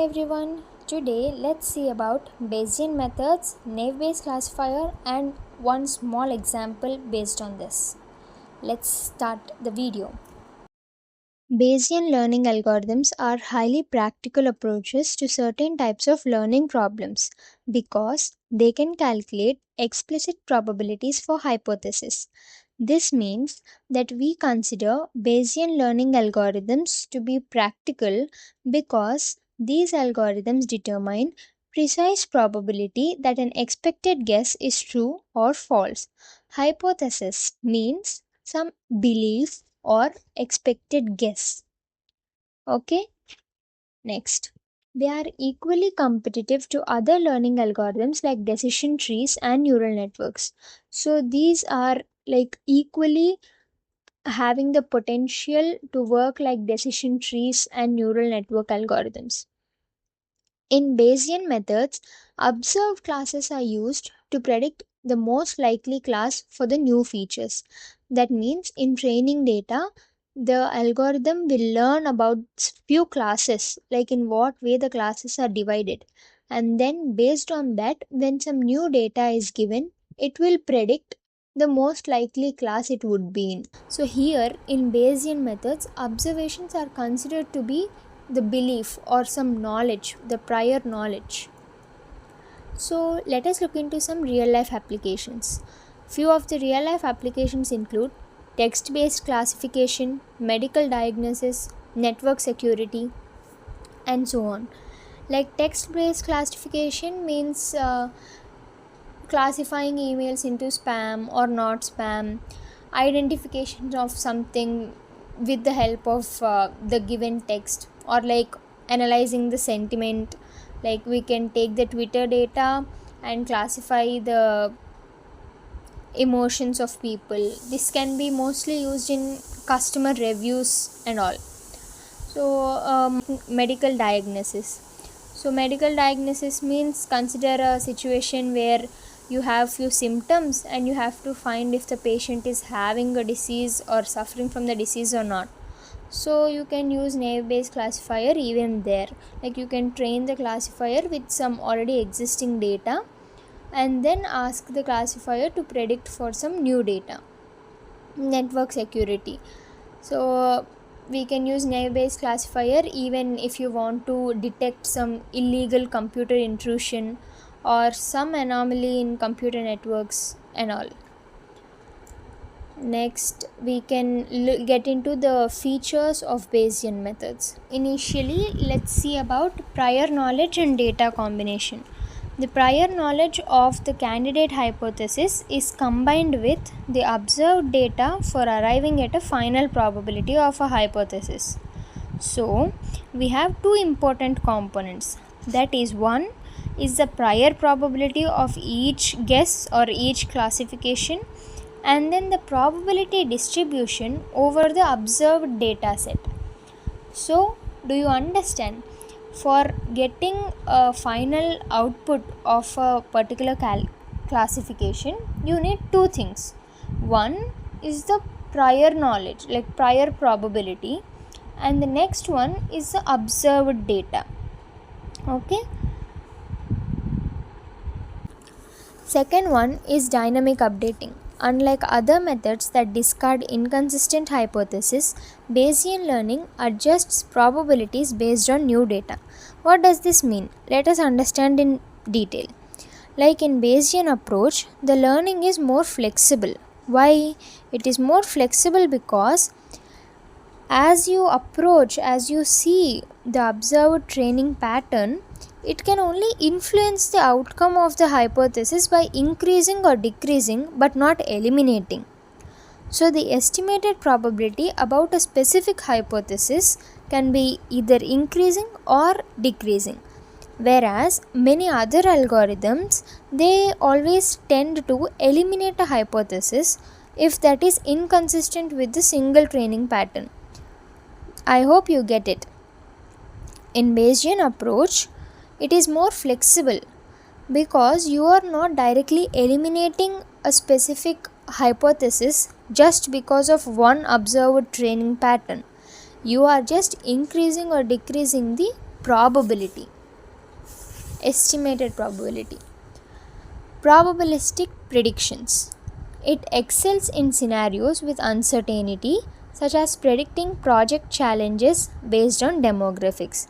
everyone. Today let's see about Bayesian methods, naive-Bayes classifier and one small example based on this. Let's start the video. Bayesian learning algorithms are highly practical approaches to certain types of learning problems because they can calculate explicit probabilities for hypotheses. This means that we consider Bayesian learning algorithms to be practical because these algorithms determine precise probability that an expected guess is true or false. Hypothesis means some belief or expected guess. Okay, next. They are equally competitive to other learning algorithms like decision trees and neural networks. So these are like equally having the potential to work like decision trees and neural network algorithms. In Bayesian methods, observed classes are used to predict the most likely class for the new features. That means in training data, the algorithm will learn about few classes, like in what way the classes are divided. And then based on that, when some new data is given, it will predict the most likely class it would be in. So here in Bayesian methods, observations are considered to be the belief or some knowledge, the prior knowledge. So let us look into some real life applications. Few of the real life applications include text-based classification, medical diagnosis, network security, and so on. Like text-based classification means classifying emails into spam or not spam, identification of something with the help of the given text, or like analyzing the sentiment. Like we can take the Twitter data and classify the emotions of people. This can be mostly used in customer reviews and all. So medical diagnosis. So medical diagnosis means consider a situation where you have few symptoms and you have to find if the patient is having a disease or suffering from the disease or not. So you can use naive-Bayes classifier even there. Like you can train the classifier with some already existing data and then ask the classifier to predict for some new data. Network security. So we can use naive-Bayes classifier even if you want to detect some illegal computer intrusion or some anomaly in computer networks and all. Next, we can get into the features of Bayesian methods. Initially, let's see about prior knowledge and data combination. The prior knowledge of the candidate hypothesis is combined with the observed data for arriving at a final probability of a hypothesis. So, we have two important components. That is, one is the prior probability of each guess or each classification, and then the probability distribution over the observed data set. So, do you understand? For getting a final output of a particular classification, you need two things. One is the prior knowledge, like prior probability, and the next one is the observed data. Okay. Second one is dynamic updating. Unlike other methods that discard inconsistent hypotheses, Bayesian learning adjusts probabilities based on new data. What does this mean? Let us understand in detail. Like in Bayesian approach, the learning is more flexible. Why? It is more flexible because as you see the observed training pattern, it can only influence the outcome of the hypothesis by increasing or decreasing but not eliminating. So the estimated probability about a specific hypothesis can be either increasing or decreasing. Whereas many other algorithms, they always tend to eliminate a hypothesis if that is inconsistent with the single training pattern. I hope you get it. In Bayesian approach, it is more flexible because you are not directly eliminating a specific hypothesis just because of one observed training pattern. You are just increasing or decreasing the probability. Estimated probability. Probabilistic predictions. It excels in scenarios with uncertainty, such as predicting project challenges based on demographics.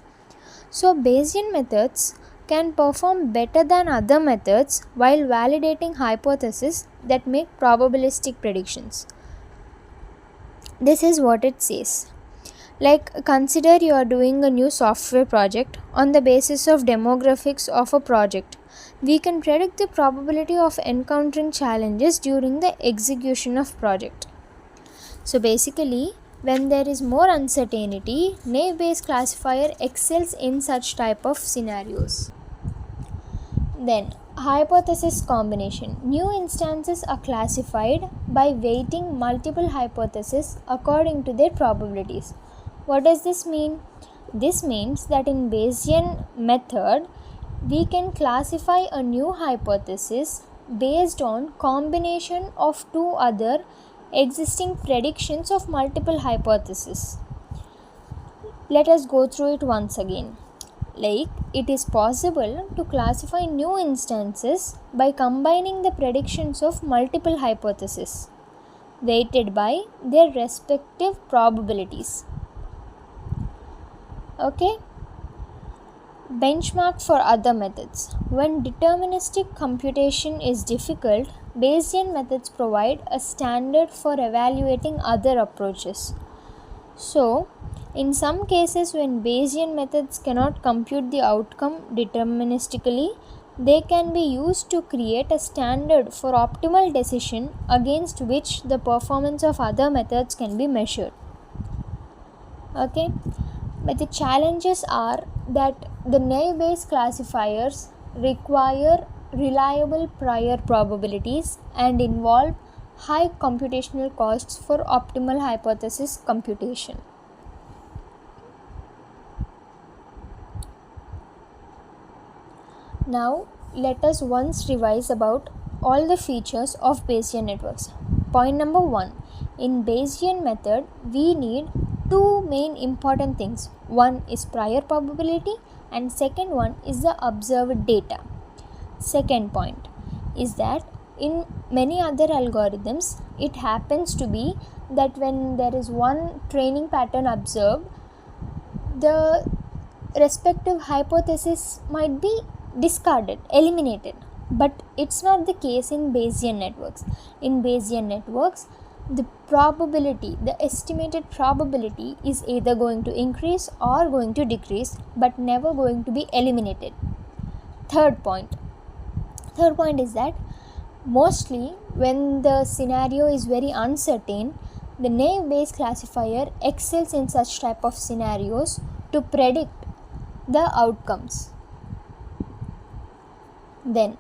So, Bayesian methods can perform better than other methods while validating hypotheses that make probabilistic predictions. This is what it says. Like, consider you are doing a new software project on the basis of demographics of a project. We can predict the probability of encountering challenges during the execution of project. So basically, when there is more uncertainty, naive-Bayes classifier excels in such type of scenarios. Then, hypothesis combination. New instances are classified by weighting multiple hypotheses according to their probabilities. What does this mean? This means that in Bayesian method, we can classify a new hypothesis based on combination of two other existing predictions of multiple hypotheses. Let us go through it once again. Like, it is possible to classify new instances by combining the predictions of multiple hypotheses weighted by their respective probabilities. Okay. Benchmark for other methods. When deterministic computation is difficult, Bayesian methods provide a standard for evaluating other approaches. So, in some cases, when Bayesian methods cannot compute the outcome deterministically, they can be used to create a standard for optimal decision against which the performance of other methods can be measured. Okay. But the challenges are that the naive-Bayes classifiers require reliable prior probabilities and involve high computational costs for optimal hypothesis computation. Now, let us once revise about all the features of Bayesian networks. Point number 1. In Bayesian method, we need two main important things. One is prior probability and second one is the observed data. Second point is that in many other algorithms, it happens to be that when there is one training pattern observed, the respective hypothesis might be discarded, eliminated. But it's not the case in Bayesian networks. In Bayesian networks, the probability, the estimated probability is either going to increase or going to decrease, but never going to be eliminated. Third point is that mostly when the scenario is very uncertain, the naive-Bayes classifier excels in such type of scenarios to predict the outcomes. Then,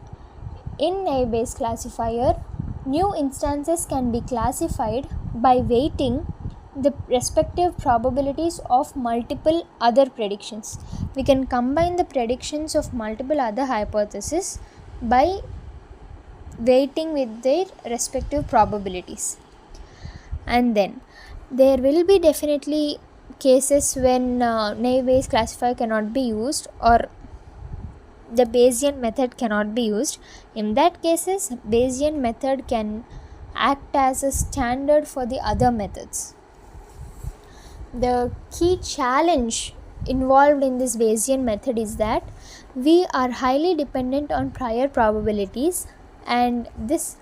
in naive-Bayes classifier, new instances can be classified by weighting the respective probabilities of multiple other predictions. We can combine the predictions of multiple other hypotheses by weighting with their respective probabilities. And then there will be definitely cases when naive-Bayes classifier cannot be used or the Bayesian method cannot be used. In that cases, Bayesian method can act as a standard for the other methods. The key challenge involved in this Bayesian method is that we are highly dependent on prior probabilities, and this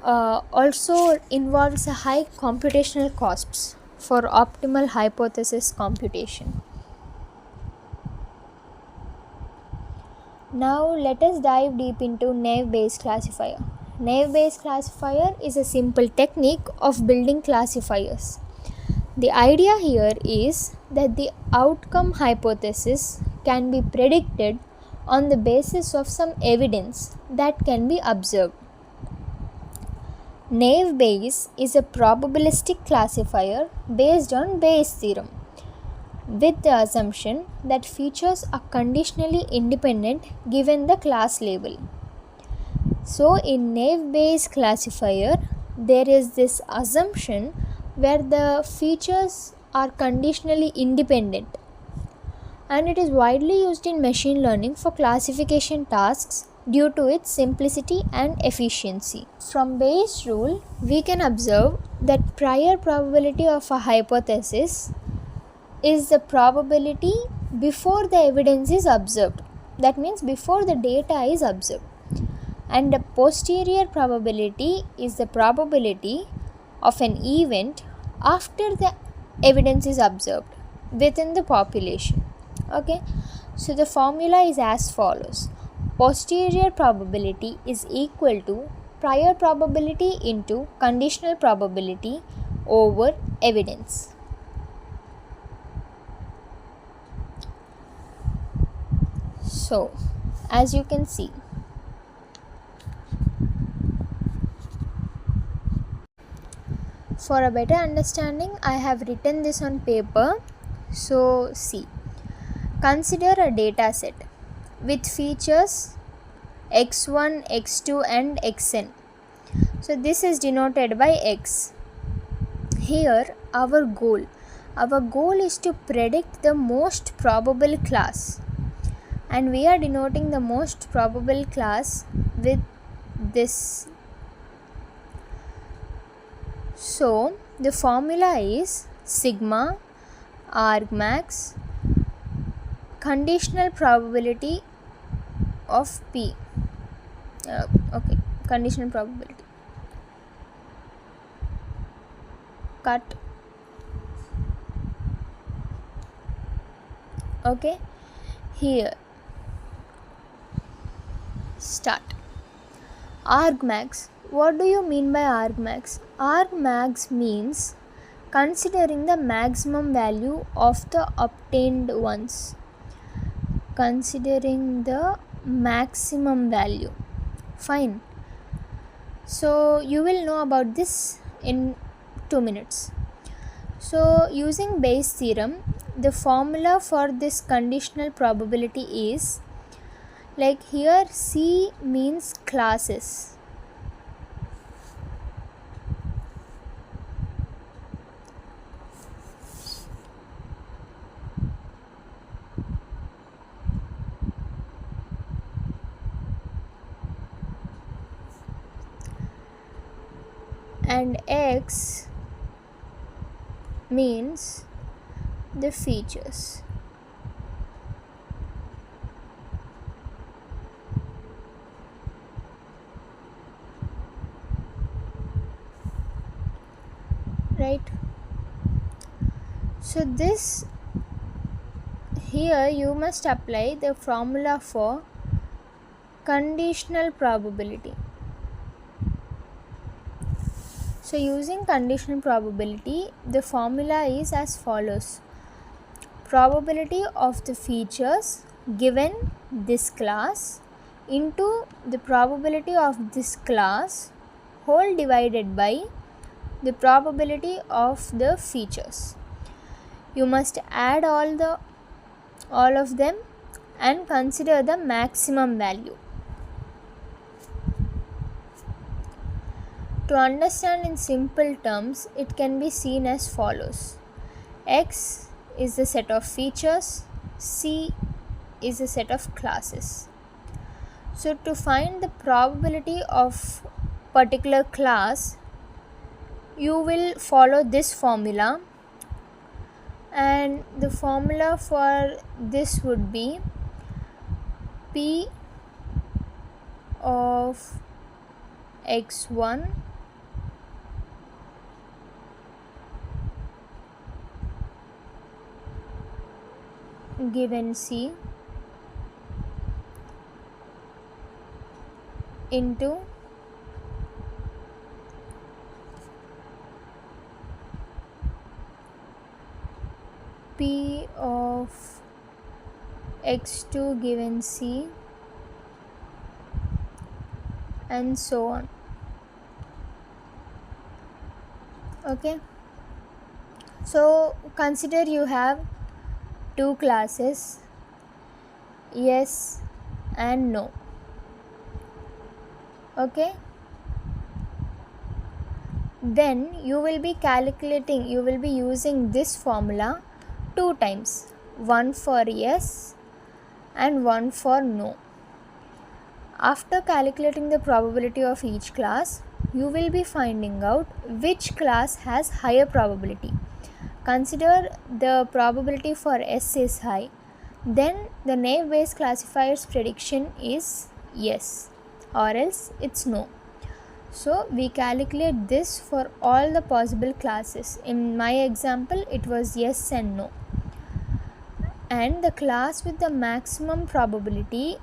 also involves a high computational costs for optimal hypothesis computation. Now let us dive deep into naive-Bayes classifier. Naive-Bayes classifier is a simple technique of building classifiers. The idea here is that the outcome hypothesis can be predicted on the basis of some evidence that can be observed. Naive-Bayes is a probabilistic classifier based on Bayes' theorem, with the assumption that features are conditionally independent given the class label. So in naive-Bayes classifier, there is this assumption where the features are conditionally independent. and it is widely used in machine learning for classification tasks due to its simplicity and efficiency. From Bayes' rule, we can observe that prior probability of a hypothesis is the probability before the evidence is observed. That means before the data is observed. And the posterior probability is the probability of an event after the evidence is observed within the population. Okay, so the formula is as follows: posterior probability is equal to prior probability into conditional probability over evidence. So as you can see, for a better understanding, I have written this on paper. So see, consider a data set with features x1, x2 and xn. So this is denoted by x. Here our goal is to predict the most probable class, and we are denoting the most probable class with this. So the formula is sigma argmax conditional probability of p. Conditional probability. Cut. Okay, here start. Argmax. What do you mean by argmax? Argmax means considering the maximum value of the obtained ones. Considering the maximum value. Fine. So you will know about this in 2 minutes. So using Bayes' theorem, the formula for this conditional probability is, like here C means classes. And X means the features. Right? So this here you must apply the formula for conditional probability. So using conditional probability, the formula is as follows: probability of the features given this class into the probability of this class whole divided by the probability of the features. You must add all of them and consider the maximum value. To understand in simple terms, it can be seen as follows: X is the set of features, C is a set of classes. So to find the probability of particular class, you will follow this formula, and the formula for this would be P of x1 given C into P of x2 given C, and so on. Okay, so consider you have two classes, yes and no. Okay, then you will be using this formula two times. one for yes and one for no. After calculating the probability of each class, you will be finding out which class has higher probability. Consider the probability for S is high, then the naive Bayes classifier's prediction is yes, or else it's no. So we calculate this for all the possible classes. In my example, it was yes and no. And the class with the maximum probability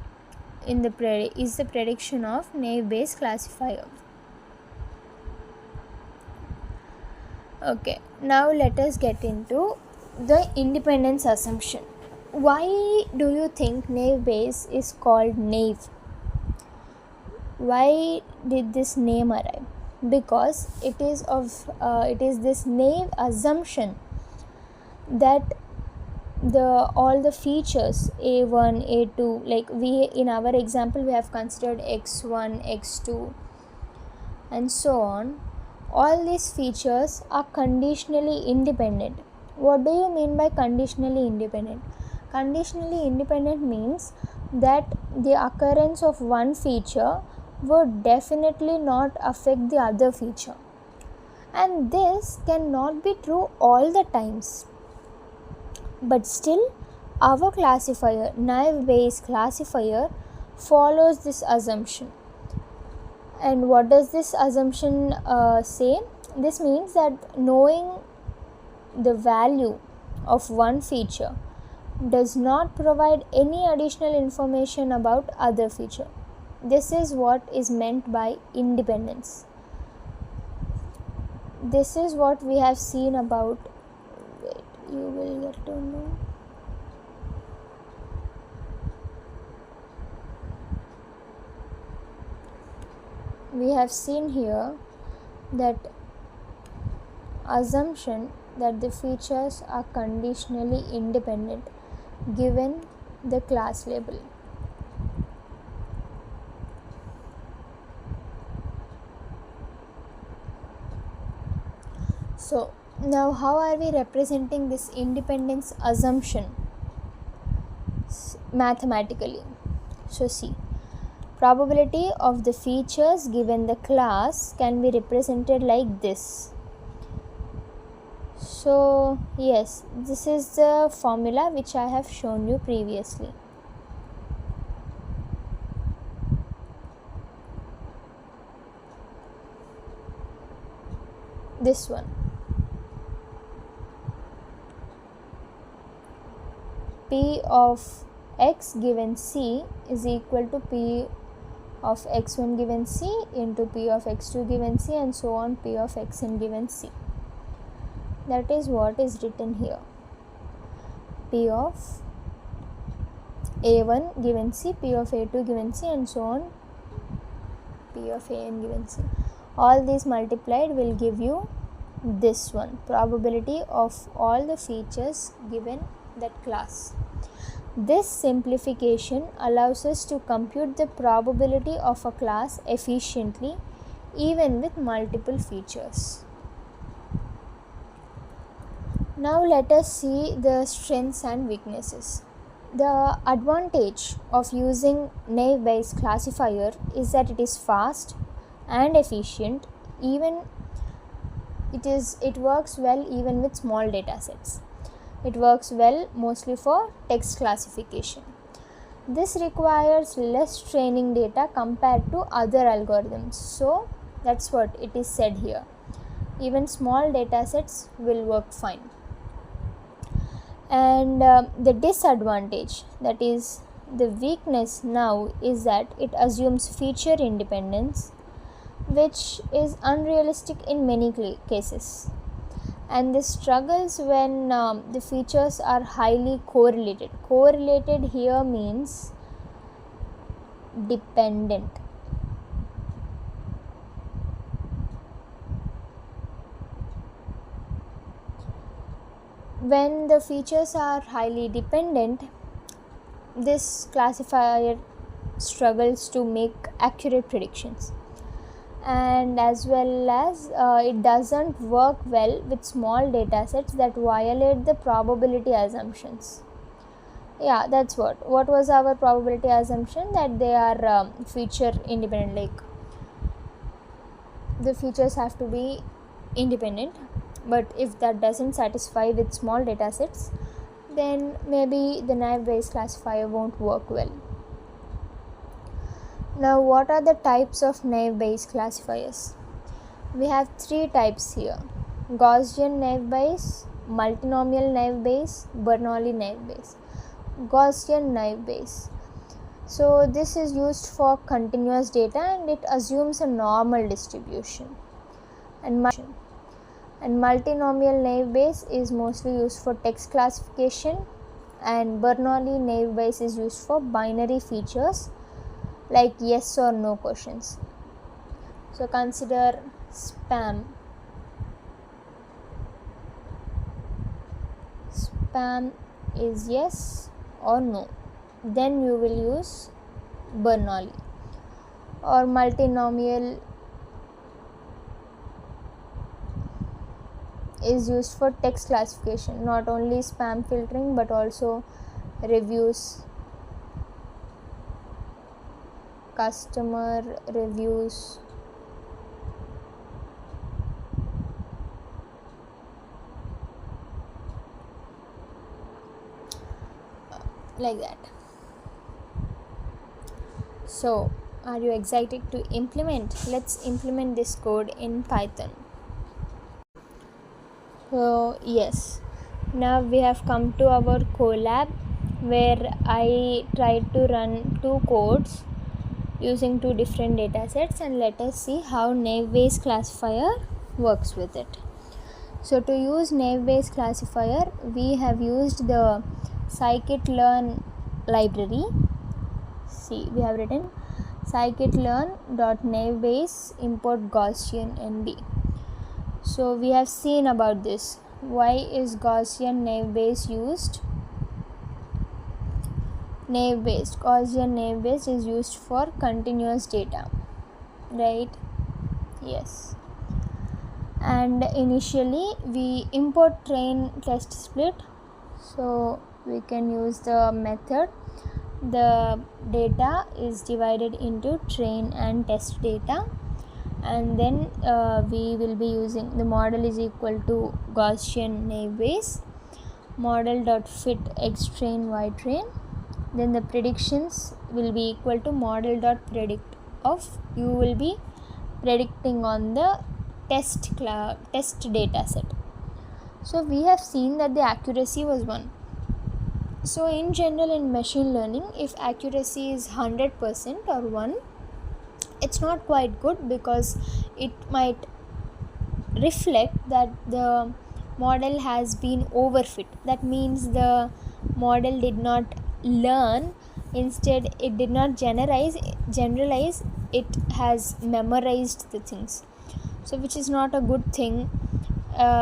in the is the prediction of naive Bayes classifier. Okay, now let us get into the independence assumption. Why do you think naive Bayes is called naive? Why did this name arrive? Because it is this naive assumption that all the features a1, a2, like we in our example we have considered x1, x2 and so on, all these features are conditionally independent. What do you mean by conditionally independent? Conditionally independent means that the occurrence of one feature would definitely not affect the other feature, and this cannot be true all the times. But still, our classifier, naive Bayes classifier, follows this assumption. And what does this assumption say? This means that knowing the value of one feature does not provide any additional information about other feature. This is what is meant by independence. This is what we have seen about, you will get to know. We have seen here that assumption that the features are conditionally independent given the class label. So now how are we representing this independence assumption mathematically? So see, probability of the features given the class can be represented like this. So yes, this is the formula which I have shown you previously. This one. P of x given C is equal to P of x1 given C into P of x2 given C and so on, P of xn given C. That is what is written here. P of A1 given C, P of A2 given C and so on, P of An given C. All these multiplied will give you this one, probability of all the features given that class. This simplification allows us to compute the probability of a class efficiently even with multiple features. Now let us see the strengths and weaknesses. The advantage of using naive Bayes classifier is that it is fast and efficient. It works well even with small data sets. It works well mostly for text classification. This requires less training data compared to other algorithms. So that's what it is said here. Even small data sets will work fine. And the disadvantage, that is the weakness now, is that it assumes feature independence, which is unrealistic in many cases. And this struggles when the features are highly correlated. Correlated here means dependent. When the features are highly dependent, this classifier struggles to make accurate predictions, and as well as it doesn't work well with small data sets that violate the probability assumptions. Yeah, that's what was our probability assumption, that they are feature independent, like the features have to be independent. But if that doesn't satisfy with small data sets, then maybe the naive Bayes classifier won't work well. Now, what are the types of naive Bayes classifiers? We have three types here: Gaussian naive Bayes, multinomial naive Bayes, Bernoulli naive Bayes. Gaussian naive Bayes. So this is used for continuous data and it assumes a normal distribution. And multinomial naive Bayes is mostly used for text classification, and Bernoulli naive Bayes is used for binary features like yes or no questions. So consider spam. Spam is yes or no, then you will use Bernoulli. Or multinomial is used for text classification, not only spam filtering but also reviews, customer reviews, like that. So are you excited to implement? Let's implement this code in Python. So yes, now we have come to our Colab, where I tried to run two codes using two different data sets, and let us see how naive Bayes classifier works with it. So to use naive Bayes classifier, we have used the scikit-learn library. See, we have written scikit-learn.naive Bayes import Gaussian NB. So we have seen about this. Why is Gaussian naive Bayes used? Gaussian naive Bayes is used for continuous data, right? Yes. And initially we import train test split, so we can use the method. The data is divided into train and test data, and then we will be using the model is equal to Gaussian naive Bayes model.fit x train y train. Then the predictions will be equal to model.predict of, you will be predicting on the test data set. So we have seen that the accuracy was 1. So in general, in machine learning, if accuracy is 100% or 1, it's not quite good, because it might reflect that the model has been overfit. That means the model did not learn, instead it did not generalize, it has memorized the things. So which is not a good thing,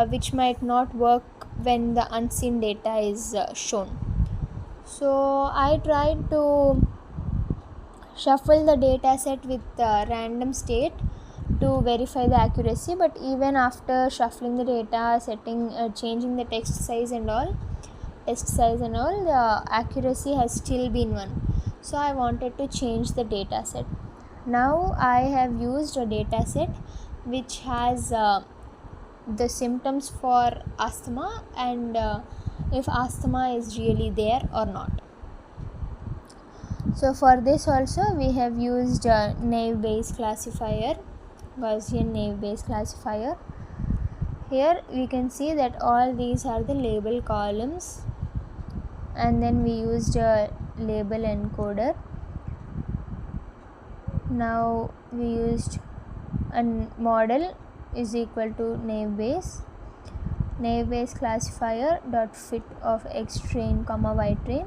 which might not work when the unseen data is shown. So I tried to shuffle the data set with random state to verify the accuracy, but even after shuffling the data, changing the test size and all, the accuracy has still been 1. So I wanted to change the data set. Now I have used a data set which has the symptoms for asthma, and if asthma is really there or not. So for this also we have used naive Bayes classifier, Gaussian naive Bayes classifier. Here we can see that all these are the label columns, and then we used a label encoder. Now we used a model is equal to naive Bayes classifier dot fit of x train comma y train.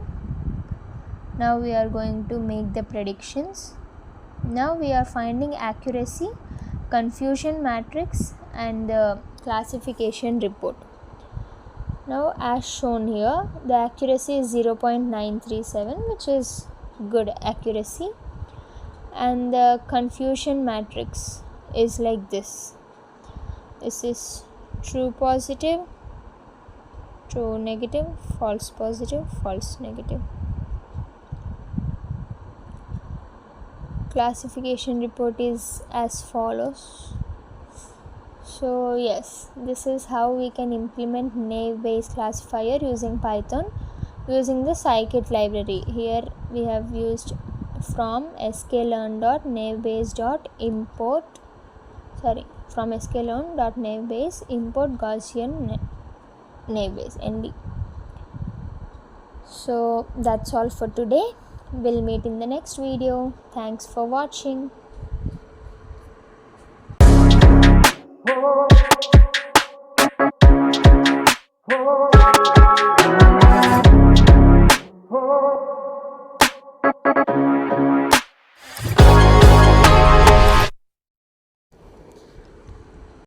Now we are going to make the predictions. Now we are finding accuracy, confusion matrix, and the classification report. Now as shown here, the accuracy is 0.937, which is good accuracy, and the confusion matrix is like this. This is true positive, true negative, false positive, false negative. classification report is as follows. So yes, this is how we can implement naive Bayes classifier using Python using the scikit library. Here we have used from sklearn.naivebayes.import from sklearn.naivebayes import Gaussian naive Bayes nd. So that's all for today. We'll meet in the next video. Thanks for watching.